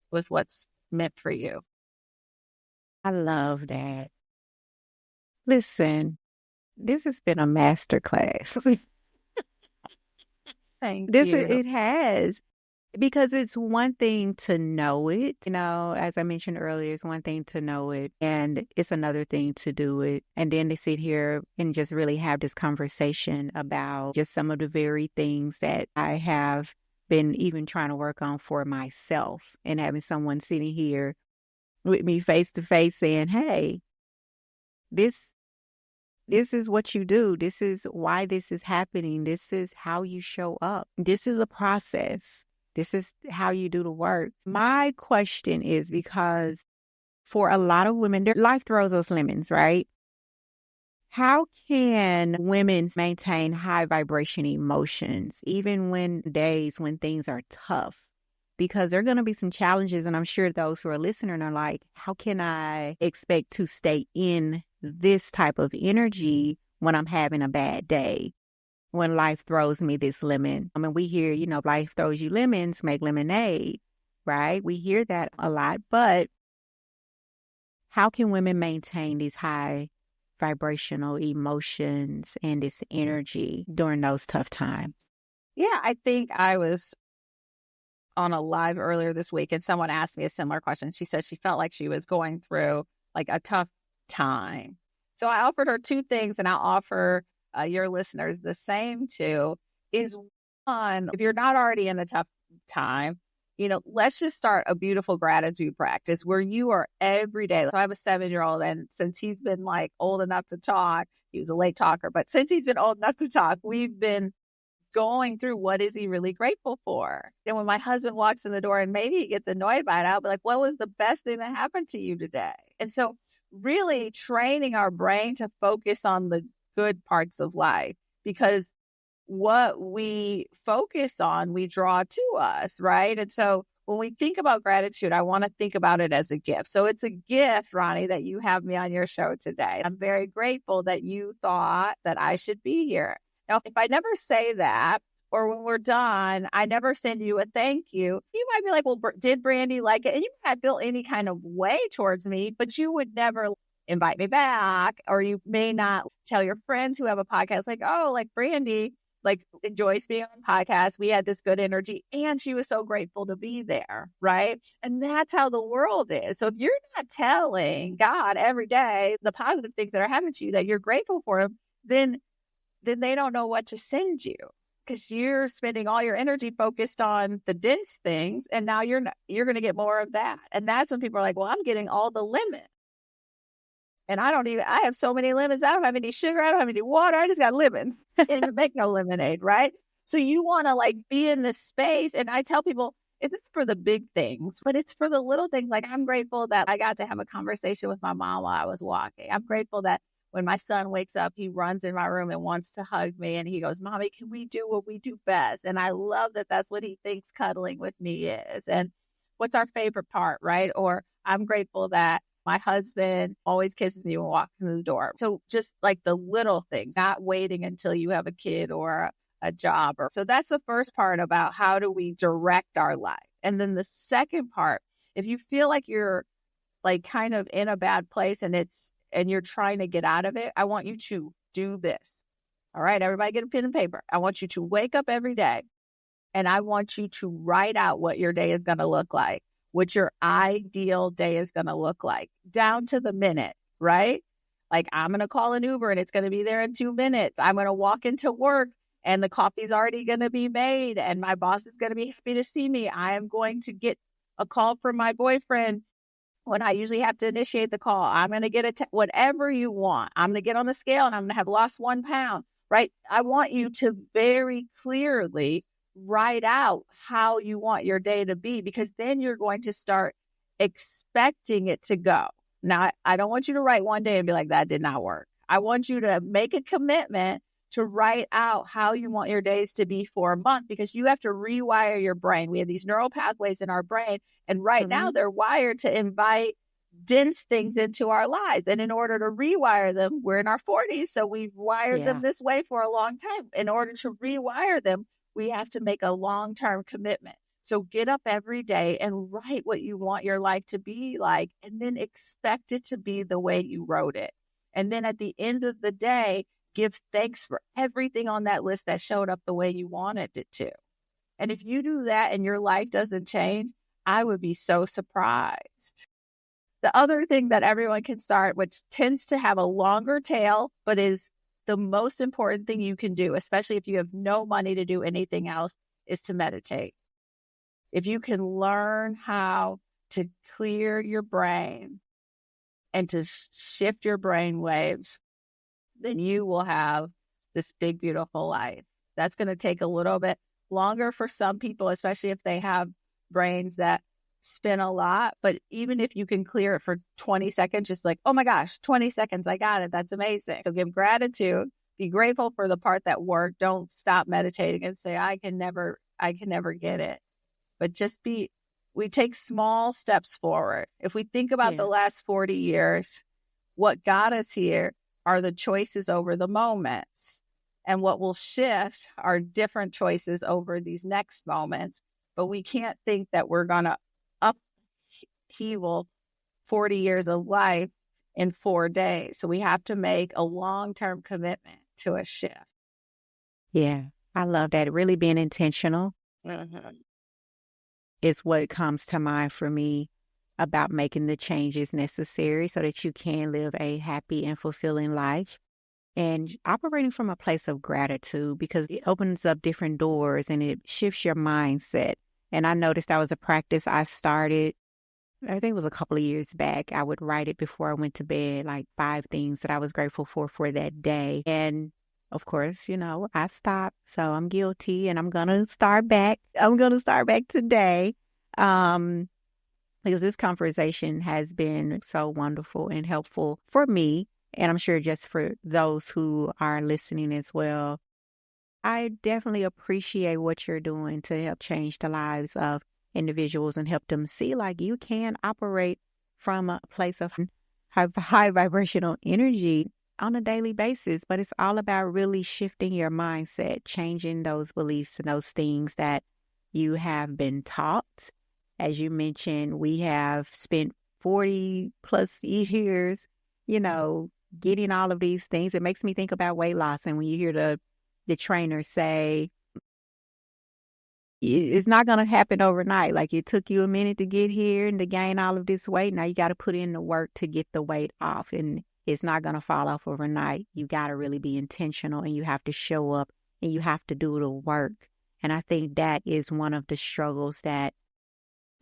S2: with what's meant for you.
S1: I love that. Listen, this has been a masterclass.
S2: Thank you.
S1: It has. Because it's one thing to know it, as I mentioned earlier, it's one thing to know it, and it's another thing to do it. And then to sit here and just really have this conversation about just some of the very things that I have been even trying to work on for myself, and having someone sitting here with me face to face saying, hey, this is what you do. This is why this is happening. This is how you show up. This is a process. This is how you do the work. My question is, because for a lot of women, their life throws us lemons, right? How can women maintain high vibration emotions, even when days when things are tough? Because there are going to be some challenges, and I'm sure those who are listening are like, how can I expect to stay in this type of energy when I'm having a bad day? When life throws me this lemon. I mean, we hear, life throws you lemons, make lemonade, right? We hear that a lot, but how can women maintain these high vibrational emotions and this energy during those tough times?
S2: Yeah, I think I was on a live earlier this week and someone asked me a similar question. She said she felt like she was going through like a tough time. So I offered her two things, and I'll offer your listeners the same too. Is one, if you're not already in a tough time, let's just start a beautiful gratitude practice where you are every day. So I have a 7-year-old, and since he's been like old enough to talk, he was a late talker, but since he's been old enough to talk, we've been going through what is he really grateful for. And when my husband walks in the door and maybe he gets annoyed by it, I'll be like, what was the best thing that happened to you today? And so really training our brain to focus on the good parts of life, because what we focus on, we draw to us, right? And so when we think about gratitude, I want to think about it as a gift. So it's a gift, Roni, that you have me on your show today. I'm very grateful that you thought that I should be here. Now, if I never say that, or when we're done, I never send you a thank you, you might be like, well, did Brandi like it? And you might not feel any kind of way towards me, but you would never invite me back, or you may not tell your friends who have a podcast, like, oh, like Brandi, like enjoys being on podcasts. We had this good energy and she was so grateful to be there. Right. And that's how the world is. So if you're not telling God every day the positive things that are happening to you that you're grateful for them, then they don't know what to send you, because you're spending all your energy focused on the dense things. And now you're going to get more of that. And that's when people are like, well, I'm getting all the lemon. And I have so many lemons. I don't have any sugar. I don't have any water. I just got lemon. Can't even make no lemonade, right? So you want to like be in this space. And I tell people, it's for the big things, but it's for the little things. Like, I'm grateful that I got to have a conversation with my mom while I was walking. I'm grateful that when my son wakes up, he runs in my room and wants to hug me. And he goes, Mommy, can we do what we do best? And I love that that's what he thinks cuddling with me is. And what's our favorite part, right? Or I'm grateful that my husband always kisses me when walking through the door. So just like the little things, not waiting until you have a kid or a job. So that's the first part about how do we direct our life. And then the second part, if you feel like you're like kind of in a bad place and you're trying to get out of it, I want you to do this. All right, everybody get a pen and paper. I want you to wake up every day and I want you to write out what your day is going to look like, what your ideal day is going to look like, down to the minute, right? Like, I'm going to call an Uber and it's going to be there in 2 minutes. I'm going to walk into work and the coffee's already going to be made and my boss is going to be happy to see me. I am going to get a call from my boyfriend when I usually have to initiate the call, I'm going to get whatever you want. I'm going to get on the scale and I'm going to have lost 1 pound, right? I want you to very clearly write out how you want your day to be, because then you're going to start expecting it to go. Now, I don't want you to write one day and be like, that did not work. I want you to make a commitment to write out how you want your days to be for a month, because you have to rewire your brain. We have these neural pathways in our brain, and right now they're wired to invite dense things into our lives. And in order to rewire them, we're in our 40s, so we've wired them this way for a long time. In order to rewire them, we have to make a long-term commitment. So get up every day and write what you want your life to be like, and then expect it to be the way you wrote it. And then at the end of the day, give thanks for everything on that list that showed up the way you wanted it to. And if you do that and your life doesn't change, I would be so surprised. The other thing that everyone can start, which tends to have a longer tail, but is the most important thing you can do, especially if you have no money to do anything else, is to meditate. If you can learn how to clear your brain and to shift your brain waves, then you will have this big, beautiful life. That's going to take a little bit longer for some people, especially if they have brains that spin a lot. But even if you can clear it for 20 seconds, just like, oh my gosh, 20 seconds, I got it. That's amazing. So give gratitude, be grateful for the part that worked. Don't stop meditating and say, I can never get it. But we take small steps forward. If we think about the last 40 years, what got us here are the choices over the moments. And what will shift are different choices over these next moments. But we can't think that we're going to upheaval 40 years of life in 4 days. So we have to make a long-term commitment to a shift.
S1: Yeah, I love that. Really being intentional is what comes to mind for me about making the changes necessary so that you can live a happy and fulfilling life, and operating from a place of gratitude, because it opens up different doors and it shifts your mindset. And I noticed that was a practice I started, I think it was a couple of years back. I would write it before I went to bed, like 5 things that I was grateful for that day. And of course, I stopped. So I'm guilty, and I'm going to start back. I'm going to start back today. Because this conversation has been so wonderful and helpful for me, and I'm sure just for those who are listening as well. I definitely appreciate what you're doing to help change the lives of individuals and help them see like you can operate from a place of high vibrational energy on a daily basis. But it's all about really shifting your mindset, changing those beliefs and those things that you have been taught. As you mentioned, we have spent 40 plus years, getting all of these things. It makes me think about weight loss. And when you hear the trainer say, it's not going to happen overnight. Like, it took you a minute to get here and to gain all of this weight. Now you got to put in the work to get the weight off. And it's not going to fall off overnight. You got to really be intentional, and you have to show up, and you have to do the work. And I think that is one of the struggles that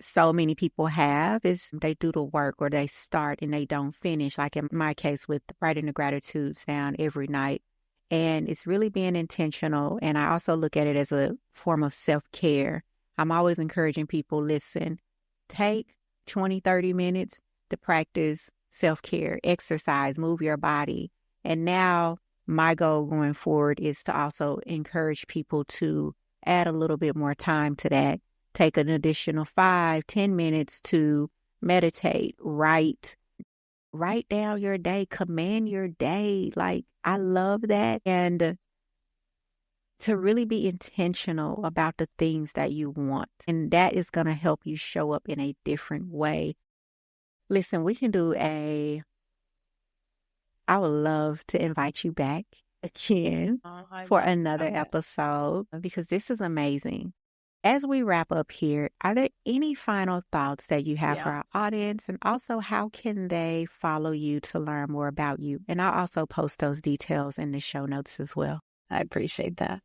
S1: so many people have, is they do the work, or they start and they don't finish, like in my case with writing the gratitudes down every night. And it's really being intentional. And I also look at it as a form of self-care. I'm always encouraging people, listen, take 20, 30 minutes to practice self-care, exercise, move your body. And now my goal going forward is to also encourage people to add a little bit more time to that. Take an additional 5-10 minutes to meditate, write down your day, command your day. Like, I love that. And to really be intentional about the things that you want. And that is going to help you show up in a different way. Listen, we can I would love to invite you back again for another episode, because this is amazing. As we wrap up here, are there any final thoughts that you have for our audience? And also, how can they follow you to learn more about you? And I'll also post those details in the show notes as well.
S2: I appreciate that.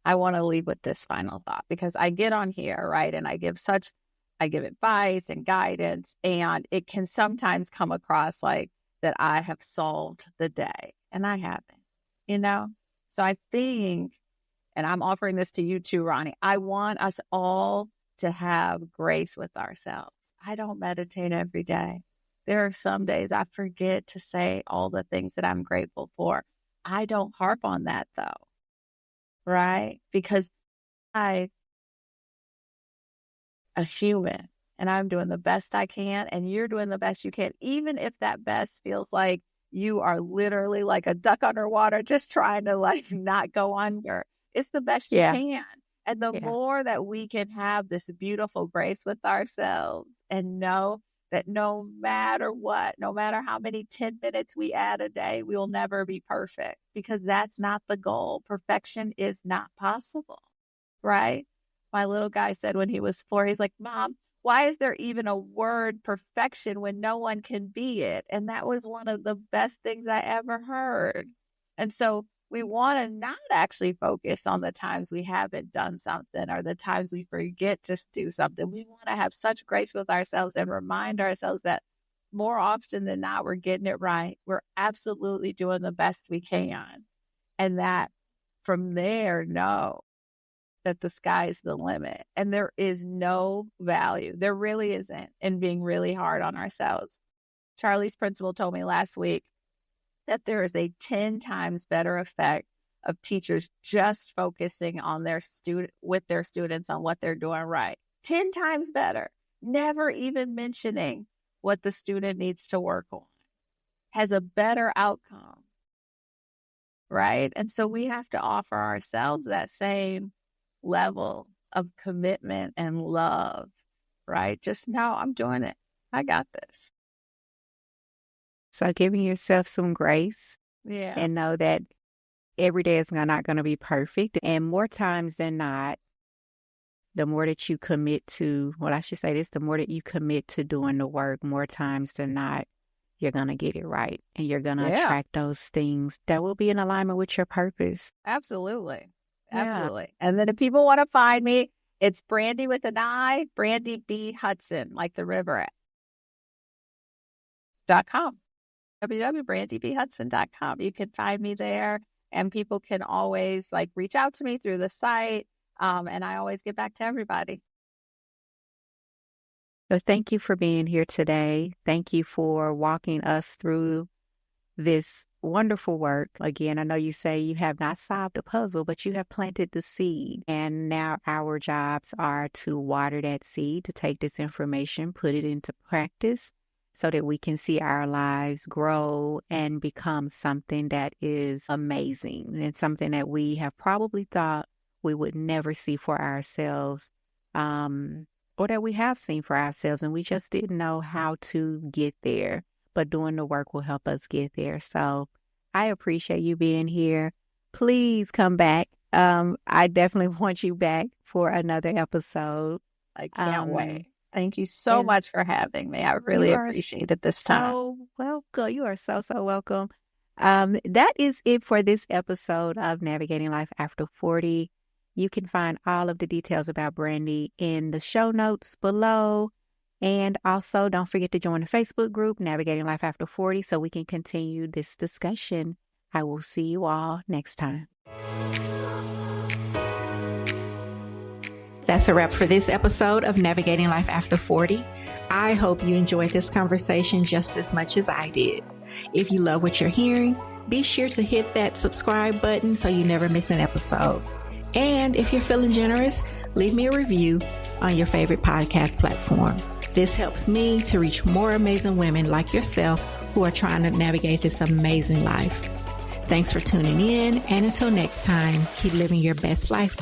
S2: I want to leave with this final thought, because I get on here, right, and I give such I give advice and guidance, and it can sometimes come across like that I have solved the day, and I haven't. So I think, and I'm offering this to you too, Roni, I want us all to have grace with ourselves. I don't meditate every day. There are some days I forget to say all the things that I'm grateful for. I don't harp on that though, right? Because I'm a human and I'm doing the best I can, and you're doing the best you can, even if that best feels like you are literally like a duck underwater, just trying to like not go under. It's the best you can. And the more that we can have this beautiful grace with ourselves and know that no matter what, no matter how many 10 minutes we add a day, we will never be perfect, because that's not the goal. Perfection is not possible, right? My little guy said when he was 4, he's like, Mom, why is there even a word perfection when no one can be it? And that was one of the best things I ever heard. And so we want to not actually focus on the times we haven't done something or the times we forget to do something. We want to have such grace with ourselves and remind ourselves that more often than not, we're getting it right. We're absolutely doing the best we can. And that from there, know that the sky is the limit. And there is no value. There really isn't in being really hard on ourselves. Charlie's principal told me last week that there is a 10 times better effect of teachers just focusing on their students on what they're doing right. 10 times better. Never even mentioning what the student needs to work on. Has a better outcome. Right? And so we have to offer ourselves that same level of commitment and love. Right? Just know I'm doing it. I got this.
S1: So giving yourself some grace and know that every day is not going to be perfect. And more times than not, the more that you commit to, the more that you commit to doing the work, more times than not, you're going to get it right. And you're going to attract those things that will be in alignment with your purpose.
S2: Absolutely. Absolutely. And then if people want to find me, it's Brandi with an I, Brandi B. Hudson, like the river .com. www.brandibhudson.com. You can find me there, and people can always reach out to me through the site. And I always get back to everybody.
S1: So thank you for being here today. Thank you for walking us through this wonderful work. Again, I know you say you have not solved the puzzle, but you have planted the seed. And now our jobs are to water that seed, to take this information, put it into practice, so that we can see our lives grow and become something that is amazing and something that we have probably thought we would never see for ourselves, or that we have seen for ourselves and we just didn't know how to get there. But doing the work will help us get there. So I appreciate you being here. Please come back. I definitely want you back for another episode.
S2: I can't wait. Thank you so much for having me. I really appreciate it this time.
S1: Oh, welcome. You are so welcome. That is it for this episode of Navigating Life After 40. You can find all of the details about Brandi in the show notes below. And also don't forget to join the Facebook group, Navigating Life After 40, so we can continue this discussion. I will see you all next time. That's a wrap for this episode of Navigating Life After 40. I hope you enjoyed this conversation just as much as I did. If you love what you're hearing, be sure to hit that subscribe button so you never miss an episode. And if you're feeling generous, leave me a review on your favorite podcast platform. This helps me to reach more amazing women like yourself who are trying to navigate this amazing life. Thanks for tuning in, and until next time, keep living your best life.